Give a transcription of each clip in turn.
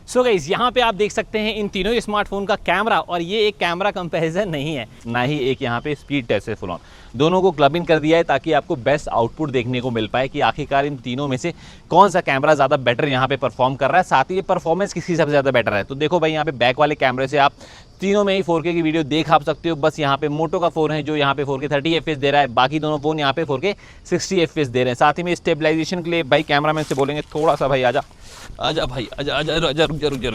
So guys यहाँ पे आप देख सकते हैं इन तीनों ही स्मार्टफोन का कैमरा, और ये एक कैमरा कंपैरिजन नहीं है, ना ही एक यहाँ पे स्पीड टेस्ट है फुल ऑन। दोनों को क्लब इन कर दिया है ताकि आपको बेस्ट आउटपुट देखने को मिल पाए कि आखिरकार इन तीनों में से कौन सा कैमरा ज़्यादा बेटर यहाँ पे परफॉर्म कर रहा है, साथ ही ये परफॉर्मेंस किसकी सबसे ज़्यादा बेटर है। तो देखो भाई यहाँ पे बैक वाले कैमरे से आप तीनों में ही 4K की वीडियो देख आप सकते हो। बस यहाँ पे मोटो का फ़ोन है जो यहाँ पे 4K 30 FPS दे रहा है, बाकी दोनों फ़ोन यहाँ पे 4K 60 FPS दे रहे हैं। साथ ही में स्टेबलाइजेशन के लिए भाई कैमरामैन से बोलेंगे थोड़ा सा भाई आजा भाई आजा रुक जा।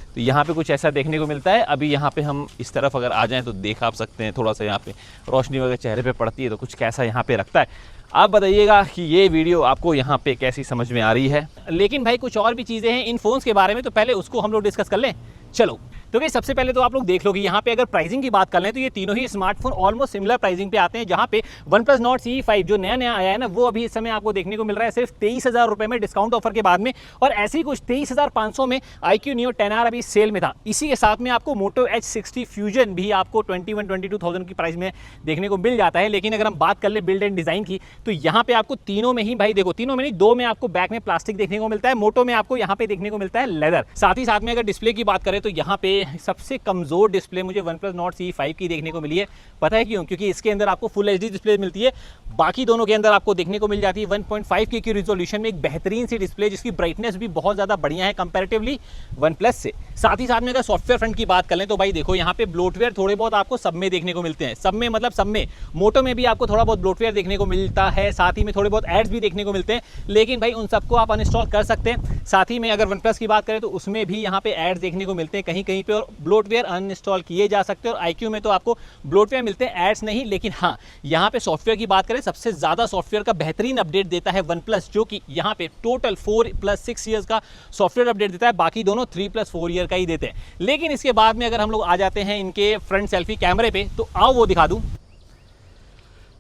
तो यहाँ पे कुछ ऐसा देखने को मिलता है। अभी यहाँ पे हम इस तरफ अगर आ जाएँ तो देख आप सकते हैं, थोड़ा सा यहाँ पे रोशनी वगैरह चेहरे पे पड़ती है तो कुछ कैसा यहाँ पे रखता है। आप बताइएगा कि ये वीडियो आपको यहाँ पे कैसी समझ में आ रही है। लेकिन भाई कुछ और भी चीज़ें हैं इन फ़ोन्स के बारे में, तो पहले उसको हम लोग डिस्कस कर लें। चलो तो भाई सबसे पहले तो आप लोग देख लो कि यहाँ पे अगर प्राइसिंग की बात कर लें तो ये तीनों ही स्मार्टफोन ऑलमोस्ट सिमिलर प्राइसिंग पे आते हैं। जहाँ पे OnePlus Nord CE5 जो नया आया है ना, वो अभी इस समय आपको देखने को मिल रहा है सिर्फ 23,000 रुपये में डिस्काउंट ऑफर के बाद में, और ऐसे ही कुछ 23,500 में iQOO Neo 10R अभी सेल में था। इसी के साथ में आपको Moto H60 Fusion भी आपको 21-22,000 की प्राइस में देखने को मिल जाता है। लेकिन अगर हम बात कर ले बिल्ड एंड डिज़ाइन की तो यहाँ पे आपको तीनों में ही भाई देखो, तीनों में नहीं, दो में आपको बैक में प्लास्टिक देखने को मिलता है, मोटो में आपको यहाँ पे देखने को मिलता है लेदर। साथ ही साथ में अगर डिस्प्ले की बात करें तो यहाँ पे सबसे कमजोर डिस्प्ले मुझे OnePlus Nord CE5 की देखने को मिली है। पता है क्यों? क्योंकि इसके अंदर आपको फुल HD डिस्प्ले मिलती है, बाकी दोनों के अंदर आपको देखने को मिल जाती है 1.5K की रिजोल्यूशन में एक बेहतरीन सी डिस्प्ले, जिसकी ब्राइटनेस भी बहुत ज़्यादा बढ़िया है कंपैरेटिवली OnePlus से। साथ ही साथ में अगर सॉफ्टवेयर फ्रंट की बात कर लें तो भाई देखो यहाँ पे ब्लोटवेयर थोड़े बहुत आपको सब में देखने को मिलते हैं। सब में मतलब सब में, मोटो में भी आपको थोड़ा बहुत ब्लोटवेयर देखने को मिलता है, साथ ही में थोड़े बहुत एड्स भी देखने को मिलते हैं, लेकिन भाई उन सबको आप अनइंस्टॉल कर सकते हैं। साथ ही में अगर OnePlus की बात करें तो उसमें भी यहाँ पे एड्स देखने को मिलते हैं कहीं कहीं पे, और ब्लोटवेयर अनइंस्टॉल किए जा सकते हैं। और iQOO में तो आपको ब्लोटवेयर मिलते हैं, एड्स नहीं। लेकिन हाँ, यहाँ पे सॉफ्टवेयर की बात करें, सबसे ज़्यादा सॉफ्टवेयर का बेहतरीन अपडेट देता है OnePlus, जो कि यहाँ पे टोटल 4+6 ईयर्स का सॉफ्टवेयर अपडेट देता है, बाकी दोनों 3+4 ईयर का ही देते हैं। लेकिन इसके बाद में अगर हम लोग आ जाते हैं इनके फ्रंट सेल्फी कैमरे पे, तो आओ वो दिखा दूं।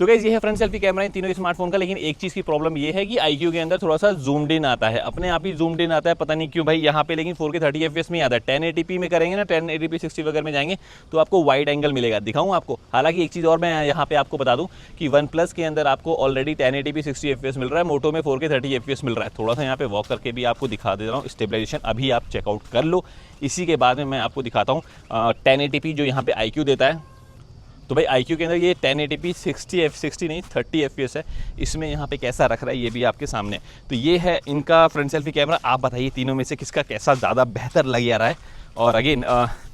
तो गाइस ये है फ्रंट सेल्फी कैमरा इन तीनों स्मार्टफोन का। लेकिन एक चीज़ की प्रॉब्लम ये है कि iQOO के अंदर थोड़ा सा जूम्ड इन आता है, अपने आप ही जूम्ड इन आता है, पता नहीं क्यों भाई यहाँ पे। लेकिन 4K 30 FPS में आता है। 1080p में करेंगे ना, 1080p 60 वगैरह में जाएंगे तो आपको वाइड एंगल मिलेगा। दिखाऊँ आपको? हालांकि एक चीज़ और मैं यहाँ पे आपको बता दूँ कि OnePlus के अंदर आपको ऑलरेडी 1080p 60 FPS मिल रहा है, मोटो में 4K 30 FPS मिल रहा है। थोड़ा सा यहाँ पे वॉक करके भी आपको दिखा दे रहा हूँ। स्टेबलाइजेशन अभी आप चेकआउट कर लो, इसी के बाद में मैं आपको दिखाता हूँ 1080p जो यहाँ पे iQOO देता है। तो भाई iQOO के अंदर ये 1080p 60 नहीं 30 FPS है, इसमें यहाँ पे कैसा रख रहा है ये भी आपके सामने। तो ये है इनका फ्रंट सेल्फी कैमरा। आप बताइए तीनों में से किसका कैसा ज़्यादा बेहतर लग रहा है। और अगेन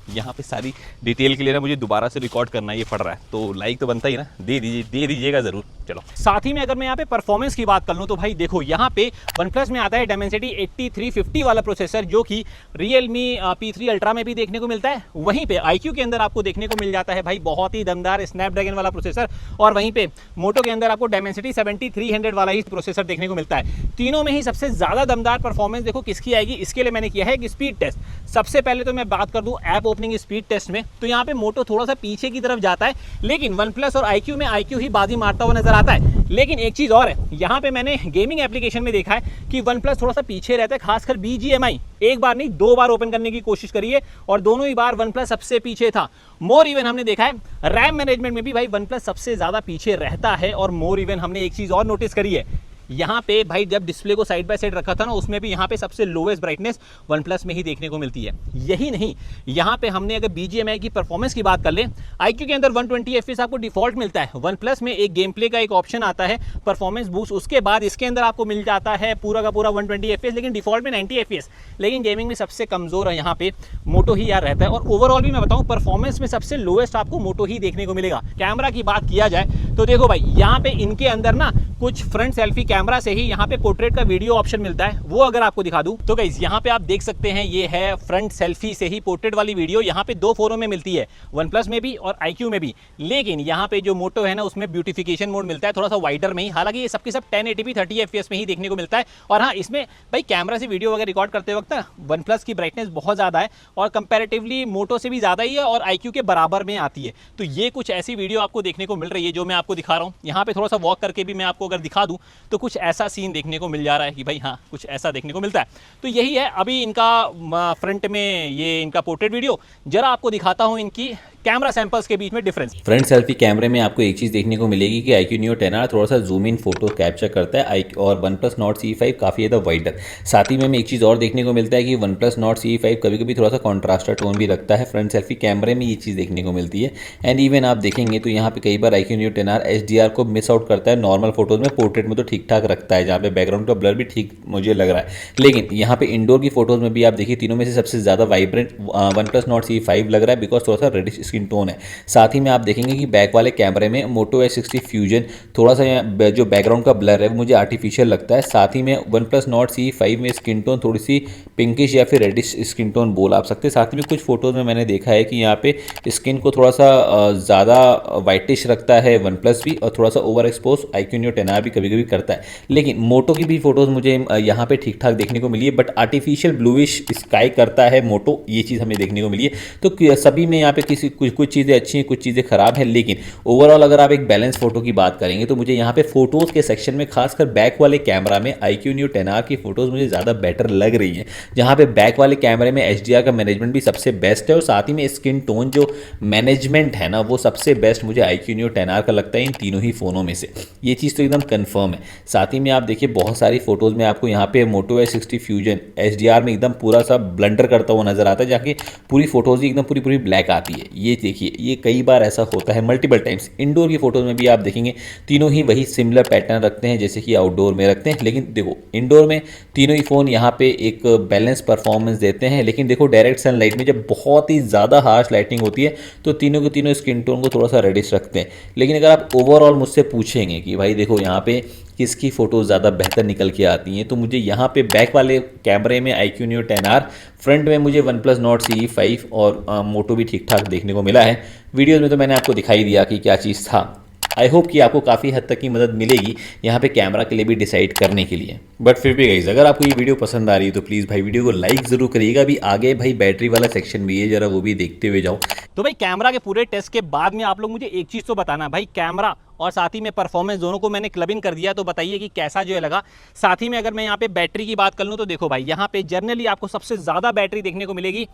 यहाँ पे सारी डिटेल के लिए ना मुझे दोबारा से रिकॉर्ड करना ये पड़ रहा है, तो लाइक तो बनता ही ना, दे दीजिएगा ज़रूर। चलो साथ ही में अगर मैं यहाँ पे परफॉर्मेंस की बात कर लूँ तो भाई देखो यहाँ पे OnePlus में आता है Dimensity 8350 वाला प्रोसेसर, जो कि Realme P3 Ultra में भी देखने को मिलता है। वहीं पे iQOO के अंदर आपको देखने को मिल जाता है भाई बहुत ही दमदार स्नैपड्रैगन वाला प्रोसेसर, और वहीं पे मोटो के अंदर आपको Dimensity 7300 वाला ही प्रोसेसर देखने को मिलता है। तीनों में ही सबसे ज़्यादा दमदार परफॉर्मेंस देखो किसकी आएगी, इसके लिए मैंने किया है एक स्पीड टेस्ट। सबसे पहले तो मैं बात कर दूँ ऐप ओपनिंग स्पीड टेस्ट में, तो यहाँ पे मोटो थोड़ा सा पीछे की तरफ जाता है, लेकिन OnePlus और iQOO में iQOO ही बाजी मारता हुआ नजर आता है। लेकिन एक चीज़ और है, यहाँ पे मैंने गेमिंग एप्लीकेशन में देखा है कि OnePlus थोड़ा सा पीछे रहता है, खासकर BGMI एक बार नहीं 2 बार ओपन करने की कोशिश करी है, और दोनों ही बार OnePlus सबसे पीछे था। मोर इवन हमने देखा है रैम मैनेजमेंट में भी भाई OnePlus सबसे ज़्यादा पीछे रहता है। और मोर इवन हमने एक चीज़ और नोटिस करी है, यहाँ पे भाई जब डिस्प्ले को साइड बाय साइड रखा था ना, उसमें भी यहाँ पे सबसे लोवेस्ट ब्राइटनेस OnePlus में ही देखने को मिलती है। यही नहीं, यहाँ पे हमने अगर BGMI की परफॉर्मेंस की बात कर लें, iQOO के अंदर 120 FPS आपको डिफॉल्ट मिलता है। OnePlus में एक गेम प्ले का एक ऑप्शन आता है परफॉर्मेंस बूस्ट, उसके बाद इसके अंदर आपको मिल जाता है पूरा का पूरा 120 FPS, लेकिन डिफॉल्ट में 90 FPS। लेकिन गेमिंग में सबसे कमजोर है यहाँ पे मोटो ही यार रहता है। और ओवरऑल भी मैं बताऊँ परफॉर्मेंस में सबसे लोएस्ट आपको मोटो ही देखने को मिलेगा। कैमरा की बात किया जाए तो देखो भाई यहाँ पे इनके अंदर ना कुछ फ्रंट सेल्फी कैमरा से ही यहाँ पे पोर्ट्रेट का वीडियो ऑप्शन मिलता है, वो अगर आपको दिखा दूं तो गाइस यहाँ पे आप देख सकते हैं ये है फ्रंट सेल्फी से ही पोर्ट्रेट वाली वीडियो। यहाँ पे 2 फोरों में मिलती है, OnePlus में भी और iQOO में भी। लेकिन यहाँ पे जो मोटो है ना उसमें ब्यूटिफिकेशन मोड मिलता है थोड़ा सा वाइडर में ही। हालांकि ये सबके सब 1080p 30 FPS में ही देखने को मिलता है। और हाँ, इसमें भाई कैमरा से वीडियो वगैरह रिकॉर्ड करते वक्त OnePlus की ब्राइटनेस बहुत ज़्यादा है, और कंपेरेटिवली मोटो से भी ज़्यादा ही है, और iQOO के बराबर में आती है। तो ये कुछ ऐसी वीडियो आपको देखने को मिल रही है जो मैं आपको दिखा रहा हूँ। यहाँ पे थोड़ा सा वॉक करके भी मैं आपको अगर दिखा दूँ तो कुछ ऐसा सीन देखने को मिल जा रहा है कि भाई हाँ कुछ ऐसा देखने को मिलता है। तो यही है अभी इनका फ्रंट में ये इनका पोर्ट्रेट वीडियो। जरा आपको दिखाता हूँ इनकी कैमरा सैंपल्स के बीच में डिफरेंस। फ्रंट सेल्फी कैमरे में आपको एक चीज़ देखने को मिलेगी कि iQOO Neo 10R थोड़ा सा जूम इन फोटो कैप्चर करता है और OnePlus Nord CE5 काफ़ी ज़्यादा वाइडर। साथ ही में हमें एक चीज़ और देखने को मिलता है कि OnePlus Nord CE5 कभी कभी थोड़ा सा कॉन्ट्रास्टर टोन भी रखता है। फ्रंट सेल्फी कैमरे में ये चीज़ देखने को मिलती है। एंड इवन आप देखेंगे तो यहाँ पे कई बार iQOO Neo 10R HDR को मिस आउट करता है नॉर्मल फोटोज़ में, पोर्ट्रेट में तो ठीक ठाक रखता है, जहाँ पे बैकग्राउंड का ब्लर भी ठीक मुझे लग रहा है। लेकिन यहाँ पे इंडोर की फोटोज़ में भी आप देखिए तीनों में से सबसे ज़्यादा वाइब्रेंट OnePlus Nord CE5 लग रहा है, बिकॉज थोड़ा सा रेडिश स्किन टोन है। साथ ही में आप देखेंगे कि बैक वाले कैमरे में Moto H60 फ्यूजन थोड़ा सा जो बैकग्राउंड का ब्लर है वो मुझे आर्टिफिशियल लगता है। साथ ही में OnePlus Nord CE5 में स्किन टोन थोड़ी सी पिंकिश या फिर रेडिश स्किन टोन बोल आप सकते हैं। साथ ही में कुछ फोटोज़ में मैंने देखा है कि यहाँ पे स्किन को थोड़ा सा ज़्यादा वाइटिश रखता है OnePlus भी, और थोड़ा सा over expose iQOO Neo 10R भी कभी कभी करता है। लेकिन मोटो की भी फोटोज़ मुझे यहाँ पे ठीक ठाक देखने को मिली है, बट आर्टिफिशियल ब्लूइश स्काई करता है मोटो, ये चीज़ हमें देखने को मिली है। तो सभी में यहाँ पे कुछ चीज़ें अच्छी हैं, कुछ चीज़ें खराब हैं, लेकिन ओवरऑल अगर आप एक बैलेंस फोटो की बात करेंगे तो मुझे यहाँ पे फोटोज़ के सेक्शन में खासकर बैक वाले कैमरा में iQOO Neo 10R की फोटोज़ मुझे ज़्यादा बेटर लग रही हैं, जहाँ पे बैक वाले कैमरे में HDR का मैनेजमेंट भी सबसे बेस्ट है, और साथ ही में स्किन टोन जो मैनेजमेंट है ना वो सबसे बेस्ट मुझे iQOO Neo 10R का लगता है इन तीनों ही फ़ोनों में से। ये चीज़ तो एकदम कन्फर्म है। साथ ही में आप देखिए बहुत सारी फोटोज़ में आपको यहाँ पे Moto H60 फ्यूजन HDR में एकदम पूरा सा ब्लंडर करता हुआ नजर आता है, जाके पूरी फोटोज़ ही एकदम पूरी ब्लैक आती है। ये देखिए ये कई बार ऐसा होता है मल्टीपल टाइम्स। इंडोर की फोटोज़ में भी आप देखेंगे तीनों ही वही सिमिलर पैटर्न रखते हैं जैसे कि आउटडोर में रखते हैं। लेकिन देखो इंडोर में तीनों ही फ़ोन यहाँ पे एक बैलेंस परफॉर्मेंस देते हैं, लेकिन देखो डायरेक्ट सनलाइट में जब बहुत ही ज़्यादा हार्श लाइटिंग होती है तो तीनों के तीनों स्किन टोन को थोड़ा सा रेडिश रखते हैं। लेकिन अगर आप ओवरऑल मुझसे पूछेंगे कि भाई देखो यहाँ पे किसकी फ़ोटोज़ ज़्यादा बेहतर निकल के आती हैं, तो मुझे यहाँ पे बैक वाले कैमरे में iQOO Neo 10R, फ्रंट में मुझे OnePlus Nord CE5 और मोटो भी ठीक ठाक देखने को मिला है। वीडियोज़ में तो मैंने आपको दिखाई दिया कि क्या चीज़ था। आई होप कि आपको काफ़ी हद तक की मदद मिलेगी यहाँ पे कैमरा के लिए भी डिसाइड करने के लिए। बट फिर भी गाइस अगर आपको ये वीडियो पसंद आ रही है तो प्लीज़ भाई वीडियो को लाइक ज़रूर करिएगा। अभी आगे भाई बैटरी वाला सेक्शन भी है, जरा वो भी देखते हुए जाओ। तो भाई कैमरा के पूरे टेस्ट के बाद में आप लोग मुझे एक चीज़ तो बताना भाई, कैमरा और साथ ही में परफॉर्मेंस दोनों को मैंने क्लब इन कर दिया, तो बताइए कि कैसा जो है लगा। साथ ही में अगर मैं यहाँ पे बैटरी की बात कर लूँ तो देखो भाई यहाँ पे जनरली आपको सबसे ज़्यादा बैटरी देखने को मिलेगी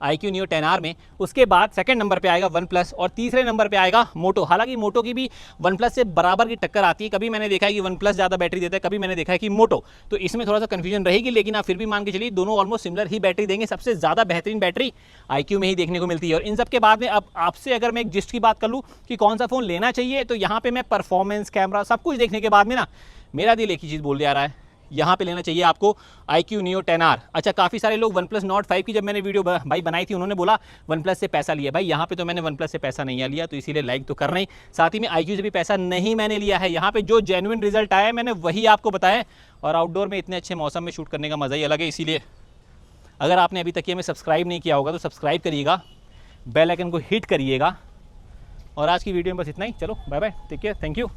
iQOO Neo 10R में, उसके बाद सेकंड नंबर पे आएगा OnePlus और तीसरे नंबर पे आएगा मोटो। हालांकि मोटो की भी OnePlus से बराबर की टक्कर आती है, कभी मैंने देखा है कि OnePlus ज़्यादा बैटरी देता है, कभी मैंने देखा है कि मोटो, तो इसमें थोड़ा सा कन्फ्यूजन रहेगी। लेकिन आप फिर भी मान के चलिए दोनों ऑलमोस्ट सिमिलर ही बैटरी देंगे। सबसे ज़्यादा बेहतरीन बैटरी iQOO में ही देखने को मिलती है। और इन सब के बाद में अब आपसे अगर मैं एक जिस्ट की बात कर लूँ कि कौन सा फ़ोन लेना चाहिए, तो यहाँ पर मैं परफॉर्मेंस कैमरा सब कुछ देखने के बाद में ना मेरा दिल एक ही चीज़ बोल दे आ रहा है, यहाँ पे लेना चाहिए आपको iQOO Neo 10R। अच्छा काफ़ी सारे लोग OnePlus Nord 5 की जब मैंने वीडियो भाई बनाई थी उन्होंने बोला OnePlus से पैसा लिया। भाई यहाँ पे तो मैंने OnePlus से पैसा नहीं लिया, तो इसीलिए लाइक तो करना ही। साथ ही में iQOO से भी पैसा नहीं मैंने लिया है। यहाँ पे जो जेन्युइन रिजल्ट आया है मैंने वही आपको बताया। और आउटडोर में इतने अच्छे मौसम में शूट करने का मज़ा ही अलग है। इसीलिए अगर आपने अभी तक ये हमें सब्सक्राइब नहीं किया होगा तो सब्सक्राइब करिएगा, बेल आइकन को हिट करिएगा। और आज की वीडियो में बस इतना ही। चलो bye bye, take care, thank you.